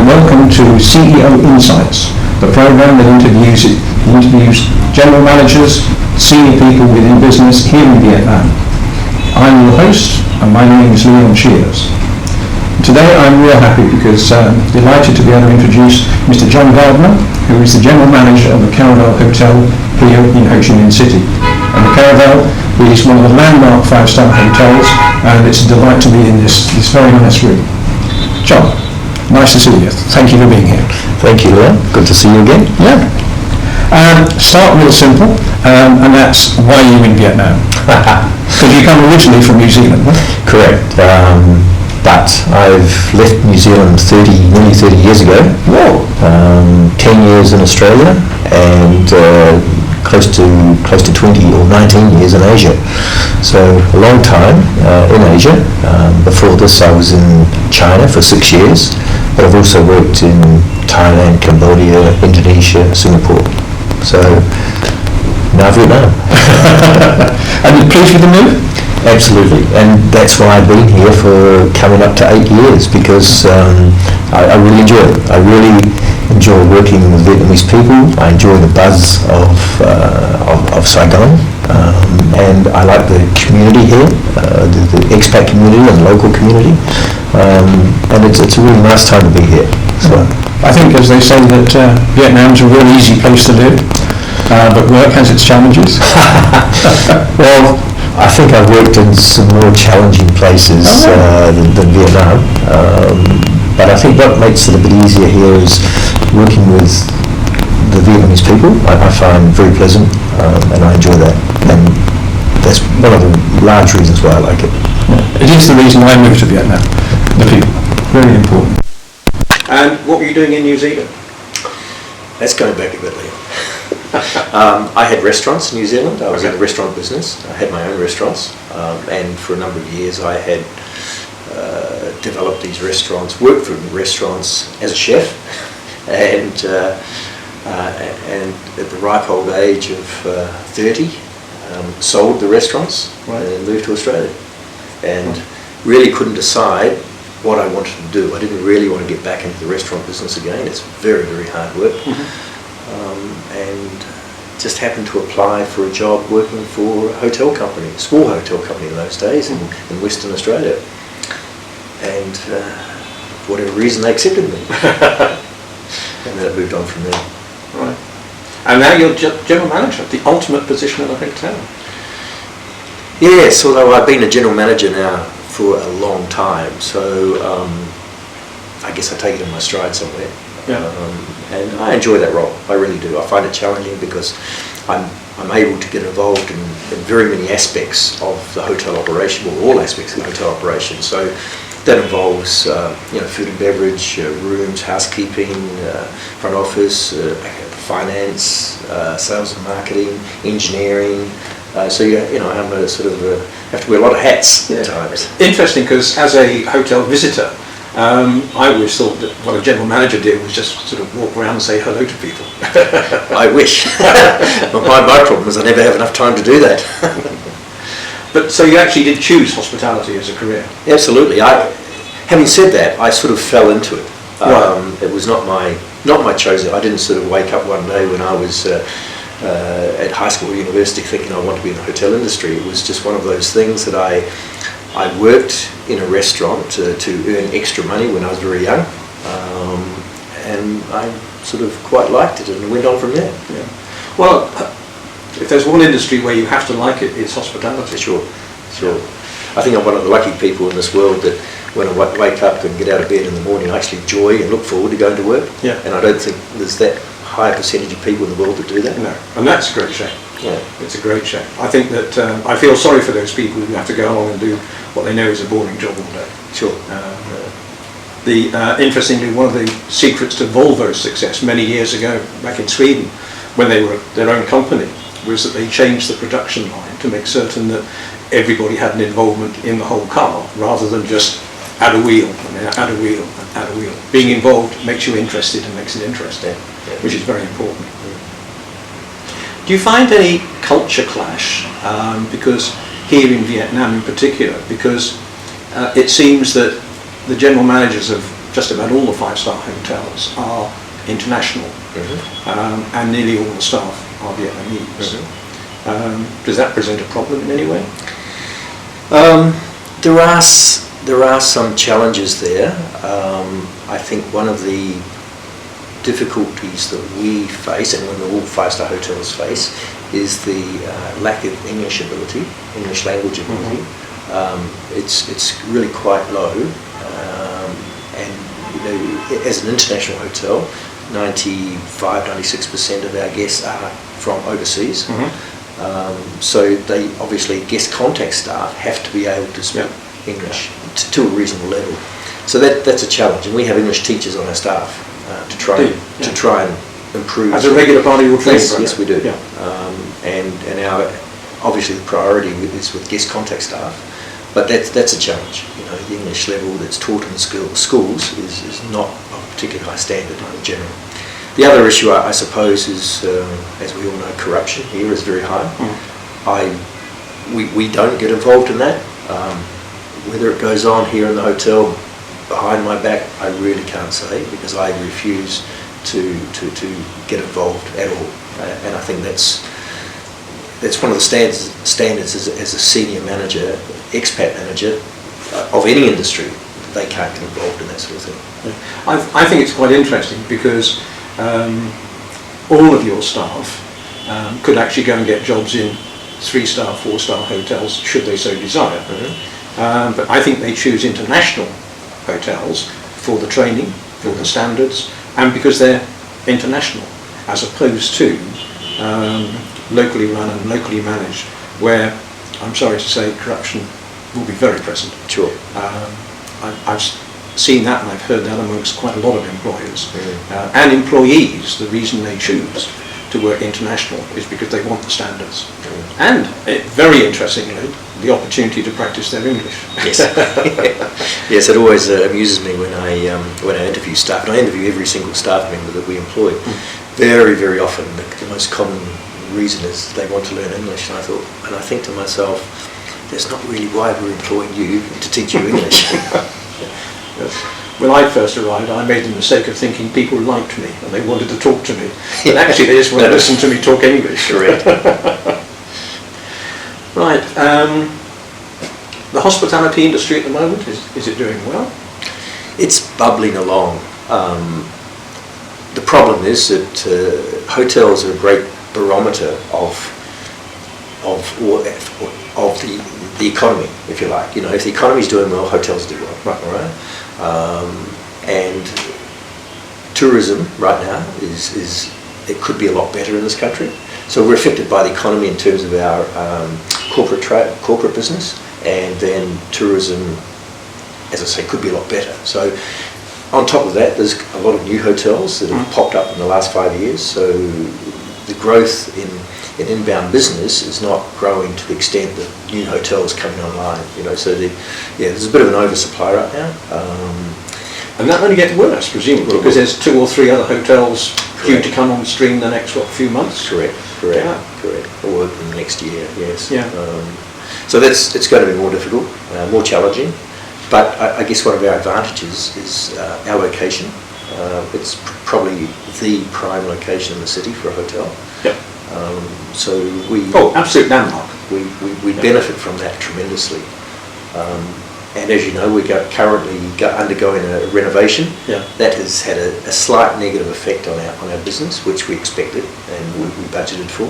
and welcome to CEO Insights, the program that interviews general managers, senior people within business here in Vietnam. I'm your host, and my name is Leon Shears. Today I'm real happy because delighted to be able to introduce Mr. John Gardner, who is the general manager of the Caravelle Hotel here in Ho Chi Minh City. And the Caravelle is one of the landmark five-star hotels, and it's a delight to be in this very nice room. John, nice to see you. Thank you for being here. Thank you, Leon. Good to see you again. Yeah. Start real simple, and that's why are you in Vietnam? Because you come originally from New Zealand, right? Correct. But I've left New Zealand nearly 30 years ago. Whoa. 10 years in Australia and close to 20 or 19 years in Asia. So a long time in Asia. Before this I was in China for 6 years, but I've also worked in Thailand, Cambodia, Indonesia, Singapore. So now Vietnam. Are you pleased with the move? Absolutely, and that's why I've been here for coming up to 8 years, because I really enjoy it. I really enjoy working with Vietnamese people. I enjoy the buzz of Saigon, and I like the community here, the expat community and the local community, and it's a really nice time to be here. So I think, as they say, that Vietnam's a real easy place to live, but work has its challenges. Well, I think I've worked in some more challenging places than Vietnam, but I think what makes it a bit easier here is working with the Vietnamese people. I find very pleasant, and I enjoy that, and that's one of the large reasons why I like it. Yeah. It is the reason I moved to Vietnam, the people. Very important. And what were you doing in New Zealand? That's going back a bit, Leon. I had restaurants in New Zealand. I was in the restaurant business. I had my own restaurants, and for a number of years I had developed these restaurants, worked for restaurants as a chef, and at the ripe old age of 30, sold the restaurants and moved to Australia, and really couldn't decide what I wanted to do. I didn't really want to get back into the restaurant business again. It's very, very hard work. And just happened to apply for a job working for a hotel company, a small hotel company in those days in Western Australia. And for whatever reason they accepted me. And then it moved on from there. Right. And now you're general manager, the ultimate position in a hotel. Yes, although I've been a general manager now for a long time, so I guess I take it in my stride somewhere. Yeah. And I enjoy that role. I really do. I find it challenging because I'm able to get involved in very many aspects of the hotel operation, well, all aspects of the hotel operation. So that involves food and beverage, rooms, housekeeping, front office, finance, sales and marketing, engineering. So I'm a sort of have to wear a lot of hats at times. Interesting, because as a hotel visitor, I always thought that what a general manager did was just sort of walk around and say hello to people. I wish. my problem is I never have enough time to do that. But so you actually did choose hospitality as a career? Absolutely. Having said that, I sort of fell into it. It was not my chosen. I didn't sort of wake up one day when I was at high school or university thinking I want to be in the hotel industry. It was just one of those things that I worked in a restaurant to earn extra money when I was very young, and I sort of quite liked it and went on from there. Yeah. Well, if there's one industry where you have to like it, it's hospitality. Sure. I think I'm one of the lucky people in this world that when I wake up and get out of bed in the morning, I actually enjoy and look forward to going to work. Yeah. And I don't think there's that high percentage of people in the world that do that. No, and that's a great shame. Yeah. It's a great shame. I think that I feel sorry for those people who have to go along and do what they know is a boring job all day. Sure. Interestingly, one of the secrets to Volvo's success many years ago, back in Sweden, when they were their own company, was that they changed the production line to make certain that everybody had an involvement in the whole car, rather than just add a wheel, and add a wheel, and add a wheel. Being involved makes you interested and makes it interesting, which is very important. Do you find any culture clash? Because here in Vietnam in particular, because it seems that the general managers of just about all the five-star hotels are international, and nearly all the staff are Vietnamese. Does that present a problem in any way? There are some challenges there. I think one of the difficulties that we face, and when all five-star hotels face, is the lack of English language ability. It's really quite low, and as an international hotel, 95-96% of our guests are from overseas. So they obviously, guest contact staff have to be able to speak English to a reasonable level. So that's a challenge, and we have English teachers on our staff to try and improve. As a regular part of your training? Yes, we do. And our obviously the priority is with guest contact staff, but that's a challenge. The English level that's taught in the schools is not of particularly high standard in general. The other issue, I suppose, is, as we all know, corruption here is very high. We don't get involved in that. Whether it goes on here in the hotel behind my back, I really can't say, because I refuse to get involved at all. And I think that's one of the standards as a senior manager, expat manager of any industry. They can't get involved in that sort of thing. I think it's quite interesting because all of your staff could actually go and get jobs in 3-star, 4-star hotels should they so desire. But I think they choose international hotels for the training, for the standards, and because they're international, as opposed to locally run and locally managed, where I'm sorry to say corruption will be very present. Sure. I've seen that, and I've heard that amongst quite a lot of employers and employees. The reason they choose to work international is because they want the standards, and very interestingly, the opportunity to practice their English. Yes, yes. It always amuses me when I interview staff, and I interview every single staff member that we employ. Very, very often, the most common reason is they want to learn English, and I think to myself, that's not really why we're employing you, to teach you English. When I first arrived, I made the mistake of thinking people liked me and they wanted to talk to me, but actually they just want to listen to me talk English. Correct. Right. The hospitality industry at the moment, is it doing well? It's bubbling along. The problem is that hotels are a great barometer of the economy, if you like. If the economy is doing well, hotels do well. Right. All right. And tourism right now it could be a lot better in this country. So we're affected by the economy in terms of our corporate business, and then tourism, as I say, could be a lot better. So on top of that, there's a lot of new hotels that have popped up in the last 5 years. So the growth in inbound business is not growing to the extent that new hotels coming online. So there's a bit of an oversupply right now. And that only gets worse, presumably, because there's 2 or 3 other hotels due to come on stream the next few months. Correct. Yeah. Or in the next year, yes. Yeah. So it's going to be more difficult, more challenging. But I guess one of our advantages is our location. It's probably the prime location in the city for a hotel. Yep. So we absolute landmark. We benefit from that tremendously. And as you know, we're currently undergoing a renovation. Yeah. That has had a slight negative effect on our business, which we expected and we budgeted for.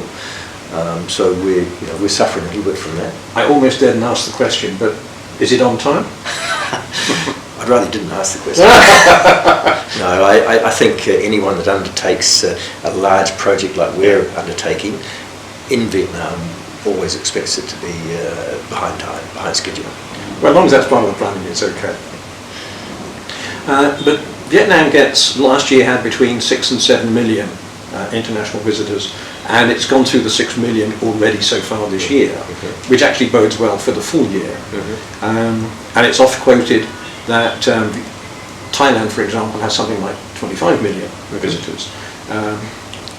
So we're suffering a little bit from that. I almost didn't ask the question, but is it on time? I'd rather you didn't ask the question. No, I think anyone that undertakes a large project like we're undertaking in Vietnam always expects it to be behind time, behind schedule. Well, as long as that's part of the planning, it's okay. But Vietnam last year had between 6 and 7 million international visitors, and it's gone through the 6 million already so far this year, which actually bodes well for the full year. And it's oft quoted that Thailand, for example, has something like 25 million visitors.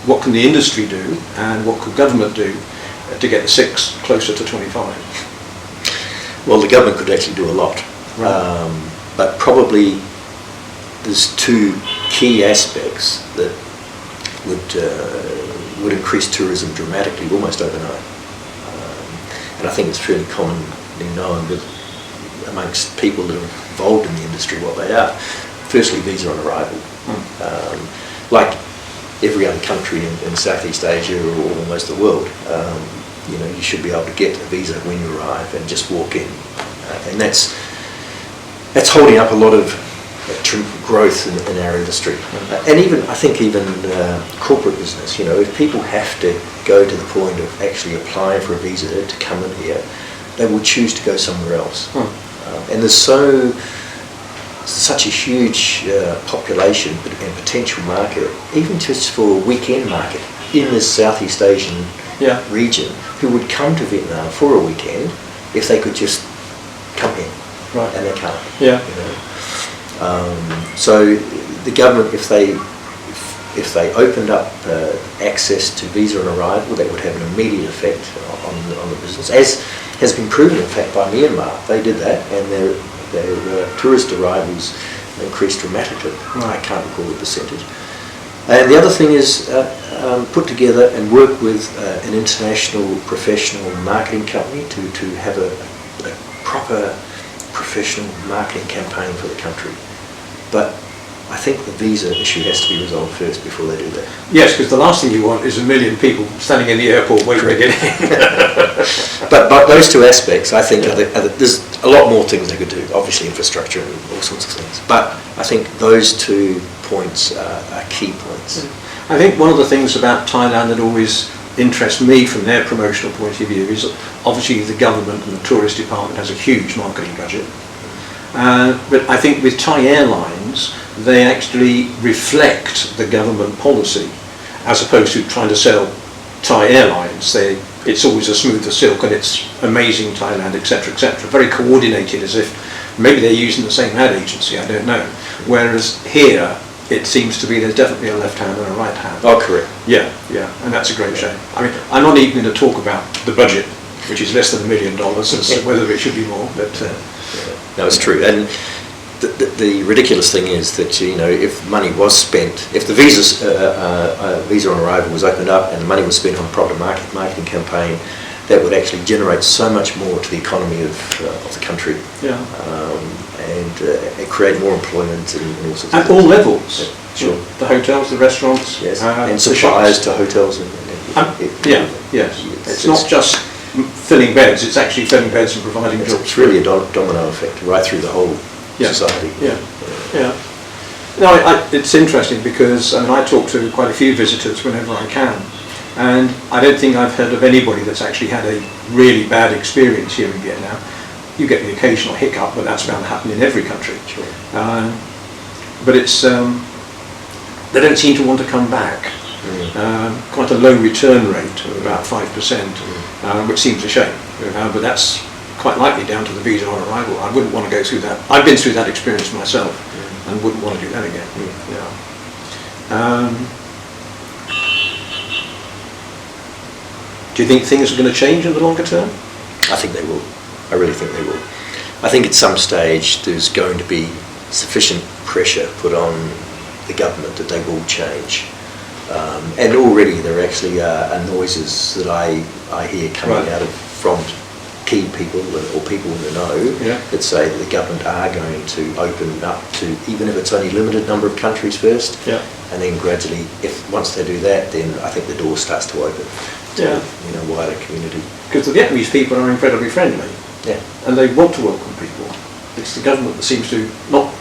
What can the industry do, and what could government do to get the 6 closer to 25? Well, the government could actually do a lot, Right. but probably there's two key aspects that would increase tourism dramatically, almost overnight. And I think it's fairly commonly known amongst people that are involved in the industry what they are. Firstly, visa on arrival. Like every other country in Southeast Asia or almost the world, you should be able to get a visa when you arrive and just walk in. And that's holding up a lot of growth in our industry. And I think even corporate business, if people have to go to the point of actually applying for a visa to come in here, they will choose to go somewhere else. And there's such a huge population and potential market, even just for a weekend market in this Southeast Asian region, who would come to Vietnam for a weekend if they could just come here, and they can't. So the government, if they opened up access to visa on arrival, that would have an immediate effect on the business, as has been proven in fact by Myanmar. They did that, and their tourist arrivals increased dramatically. I can't recall the percentage. And the other thing is put together and work with an international professional marketing company to have a proper professional marketing campaign for the country. But I think the visa issue has to be resolved first before they do that. Yes, because the last thing you want is a million people standing in the airport waiting to get in. But those two aspects, I think, there's a lot more things they could do, obviously infrastructure and all sorts of things. But I think those 2 points are key points. I think one of the things about Thailand that always interests me from their promotional point of view is that obviously the government and the tourist department has a huge marketing budget. But I think with Thai Airlines, they actually reflect the government policy, as opposed to trying to sell Thai Airlines. It's always a smoother silk and it's amazing Thailand, etc., etc. Very coordinated, as if maybe they're using the same ad agency, I don't know. Whereas here, it seems to be there's definitely a left hand and a right hand. Oh, correct. Yeah, and that's a great shame. I mean, I'm not even going to talk about the budget, which is less than $1 million, as whether it should be more, but... No, it's true. And the ridiculous thing is that, if money was spent, if the visa on arrival was opened up and the money was spent on a proper marketing campaign, that would actually generate so much more to the economy of the country. And create more employment and all sorts of things. At all levels. Yeah, sure. The hotels, the restaurants. Yes. And suppliers to hotels. Yes. It's not just filling beds, it's actually filling beds and providing jobs. It's really a domino effect right through the whole society. Yeah. No, it's interesting because I talk to quite a few visitors whenever I can, and I don't think I've heard of anybody that's actually had a really bad experience here in Vietnam. You get the occasional hiccup, but that's bound to happen in every country. Sure. But it's they don't seem to want to come back. Quite a low return rate of about 5%, which seems a shame. But that's quite likely down to the visa on arrival. I wouldn't want to go through that. I've been through that experience myself, and wouldn't want to do that again. Do you think things are going to change in the longer term? I think they will. I really think they will. I think at some stage there's going to be sufficient pressure put on the government that they will change. And already there actually are noises that I hear coming out from key people or people in the know that say that the government are going to open up to, even if it's only a limited number of countries first, and then gradually, once they do that, then I think the door starts to open to wider community. Because the Vietnamese people are incredibly friendly, and they want to welcome people. It's the government that seems to not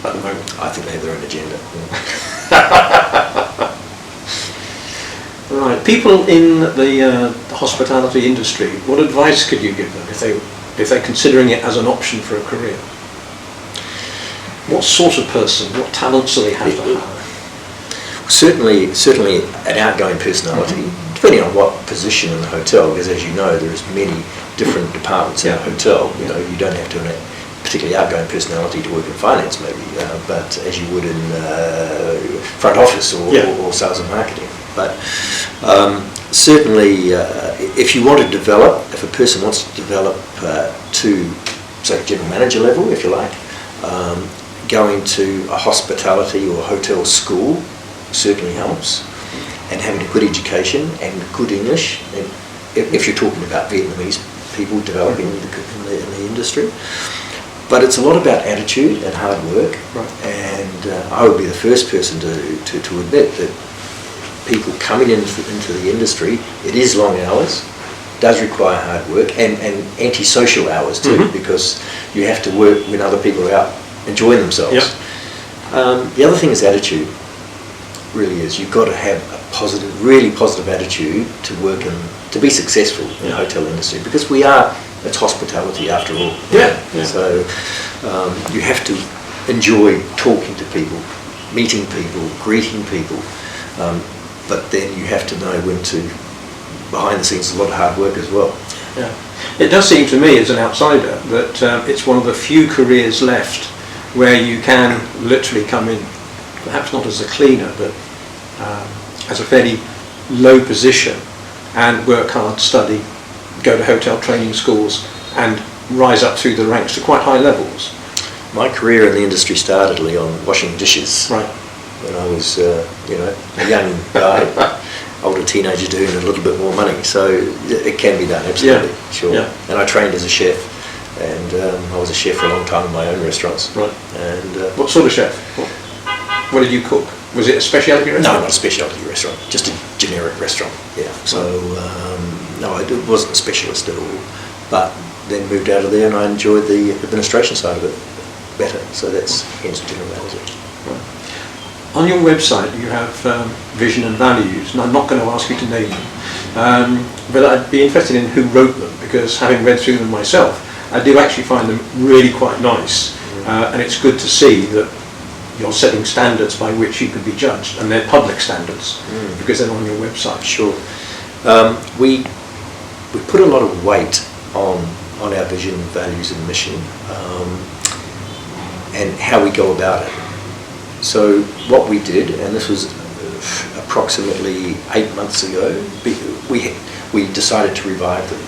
at the moment. I think they have their own agenda. Right. People in the hospitality industry, what advice could you give them if they're considering it as an option for a career? What sort of person, what talents do they have to have? Certainly an outgoing personality, depending on what position in the hotel, because as you know, there's many different departments in a hotel. You don't have to have a particularly outgoing personality to work in finance maybe, but as you would in front office or sales and marketing. But certainly, if you want to develop, if a person wants to develop to, say, general manager level, if you like, going to a hospitality or hotel school certainly helps, and having a good education and good English, and if you're talking about Vietnamese people developing in the industry. But it's a lot about attitude and hard work, and I would be the first person to admit that people coming into the industry, it is long hours, does require hard work, and antisocial hours too, because you have to work when other people are out enjoying themselves. The other thing is attitude, really is. You've got to have a positive, really positive attitude to work and to be successful in the hotel industry, because it's hospitality after all. So you have to enjoy talking to people, meeting people, greeting people, but then you have to know when to, behind the scenes, a lot of hard work as well. It does seem to me as an outsider that it's one of the few careers left where you can literally come in, perhaps not as a cleaner, but as a fairly low position, and work hard, study, go to hotel training schools, and rise up through the ranks to quite high levels. My career in the industry started, Lee, on washing dishes. Right. When I was, a young guy, older teenager doing a little bit more money. So it can be done, absolutely, sure. And I trained as a chef, and I was a chef for a long time in my own restaurants. Right. And what sort of chef? What did you cook? Was it a specialty restaurant? No, not a specialty restaurant, just a generic restaurant. So no, I wasn't a specialist at all. But then moved out of there, and I enjoyed the administration side of it better. So that's hence general manager. On your website you have vision and values, and I'm not going to ask you to name them, but I'd be interested in who wrote them, because having read through them myself, I do actually find them really quite nice, and it's good to see that you're setting standards by which you can be judged, and they're public standards, because they're on your website. Sure. We put a lot of weight on our vision, values and mission, and how we go about it. So what we did, and this was approximately 8 months ago, we decided to revive them.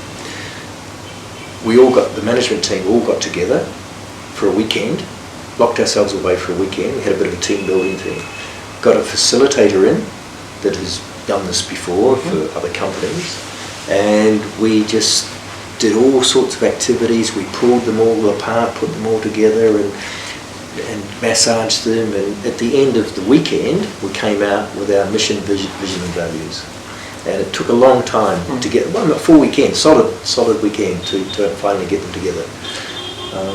The management team all got together for a weekend, locked ourselves away for a weekend. We had a bit of a team building thing. Got a facilitator in that has done this before for other companies, and we just did all sorts of activities. We pulled them all apart, put them all together, and massaged them, and at the end of the weekend we came out with our mission, vision and values. And it took a long time to get, a full weekend, solid weekend to finally get them together.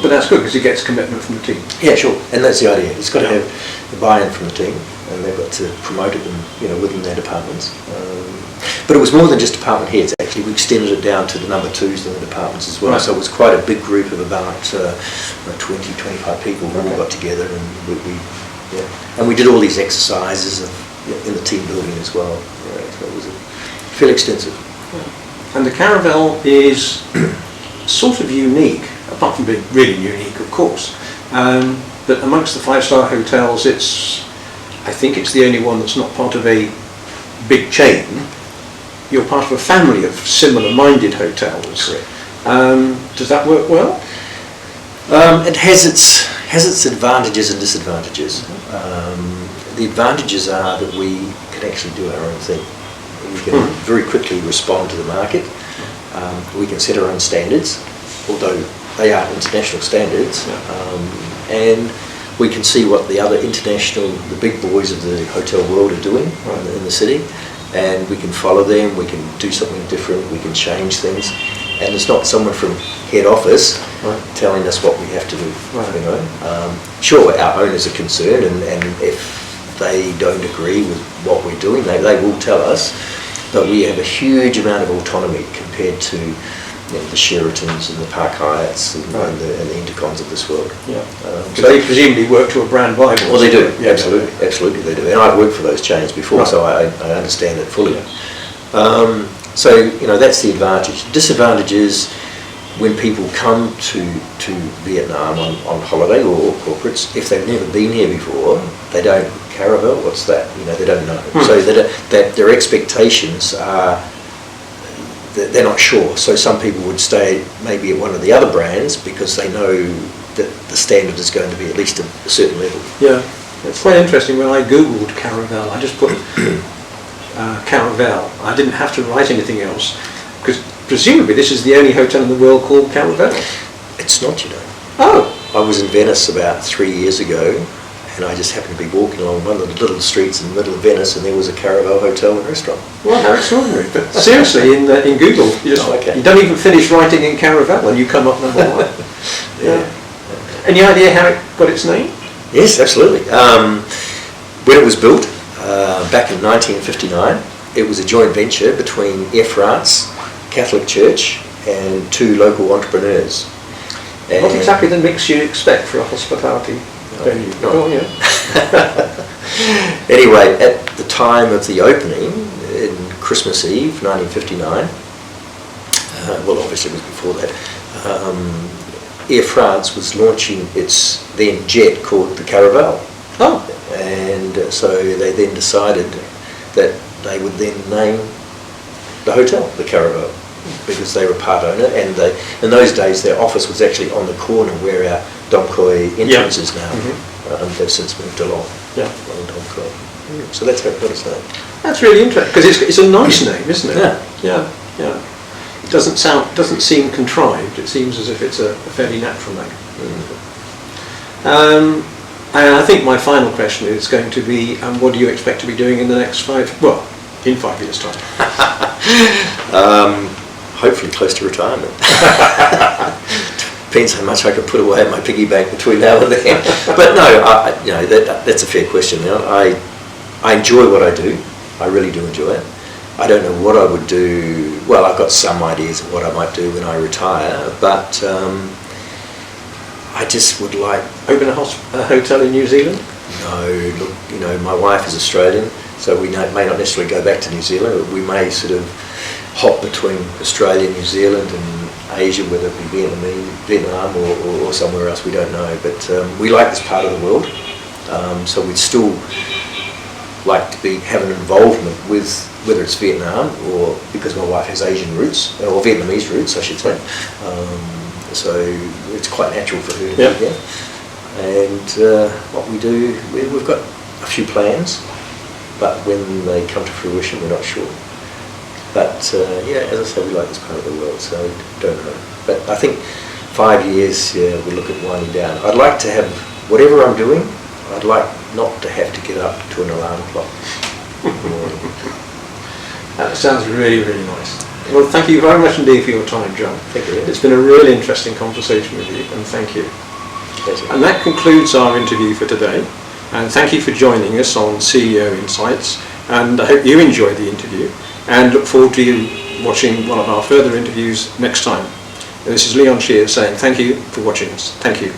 But that's good, because it gets commitment from the team. Yeah, sure, and that's the idea. It's got to have the buy-in from the team, and they've got to promote it within their departments. But it was more than just department heads, actually. We extended it down to the number twos in the departments as well. Right. So it was quite a big group of about 20, 25 people who all got together, and we did all these exercises in the team building as well. So it was fairly extensive. And the Caravelle is sort of unique, apart from being really unique, of course. But amongst the five-star hotels, I think it's the only one that's not part of a big chain. You're part of a family of similar-minded hotels. Correct. Does that work well? It has its advantages and disadvantages. The advantages are that we can actually do our own thing. We can very quickly respond to the market. We can set our own standards, although they are international standards, and we can see what the other the big boys of the hotel world are doing in the city, and we can follow them. We can do something different. We can change things, and it's not someone from head office telling us what we have to do. Sure, our owners are concerned, and if they don't agree with what we're doing, they will tell us. But we have a huge amount of autonomy compared to the Sheratons and the Park Hyatts and the Intercons of this world. So they presumably work to a brand Bible. Well, they do. Absolutely they do. And I've worked for those chains before, so I understand it fully. So that's the advantage. Disadvantage is when people come to Vietnam on holiday or corporates, if they've never been here before, they don't. Caravelle, what's that? They don't know. So that their expectations are, they're not sure. So some people would stay maybe at one of the other brands because they know that the standard is going to be at least a certain level. Yeah, it's quite interesting. When I googled Caravelle, I just put Caravelle. I didn't have to write anything else, because presumably this is the only hotel in the world called Caravelle. It's not, you know. Oh, I was in Venice about 3 years ago, and I just happened to be walking along one of the little streets in the middle of Venice, and there was a Caravelle hotel and restaurant. well, how extraordinary! But seriously, in Google, you just you don't even finish writing in Caravelle, and you come up number one. Yeah. Any idea how it got its name? Yes, absolutely. When it was built back in 1959, it was a joint venture between Air France, Catholic Church, and 2 local entrepreneurs. And Not exactly the mix you expect for a hospitality venue. No. Oh, yeah. Anyway, at the time of the opening, in Christmas Eve, 1959, well, obviously it was before that, Air France was launching its then jet called the Caravelle. Oh, And so they then decided that they would then name the hotel the Caravelle, because they were part owner, and in those days their office was actually on the corner where our Domcoy entrance is now. And they've since moved along Domcoy. So that's how it got its name. that's really interesting, because it's a nice name, isn't it? Yeah. Yeah. It doesn't seem contrived. It seems as if it's a fairly natural name. And I think my final question is going to be, what do you expect to be doing in the next 5 years' time? Hopefully close to retirement. Depends how much I can put away in my piggy bank between now and then. But no, that's a fair question. I enjoy what I do. I really do enjoy it. I don't know what I would do. Well, I've got some ideas of what I might do when I retire, but I just would like... Open a hotel in New Zealand? No, look, my wife is Australian, so we may not necessarily go back to New Zealand. We may sort of hop between Australia, New Zealand and Asia, whether it be Vietnam or somewhere else, we don't know. But we like this part of the world, so we'd still like to have an involvement with, whether it's Vietnam, or because my wife has Asian roots, or Vietnamese roots I should say, so it's quite natural for her to be here. And what we do, we've got a few plans, but when they come to fruition we're not sure. But as I said, we like this part of the world, so don't know. But I think 5 years, we'll look at winding down. I'd like to have, whatever I'm doing, I'd like not to have to get up to an alarm clock. That sounds really, really nice. Well, thank you very much indeed for your time, John. Thank you. It's been a really interesting conversation with you, and thank you. Pleasure. And that concludes our interview for today. And thank you for joining us on CEO Insights. And I hope you enjoyed the interview, and look forward to you watching one of our further interviews next time. And this is Leon Shear saying thank you for watching us. Thank you.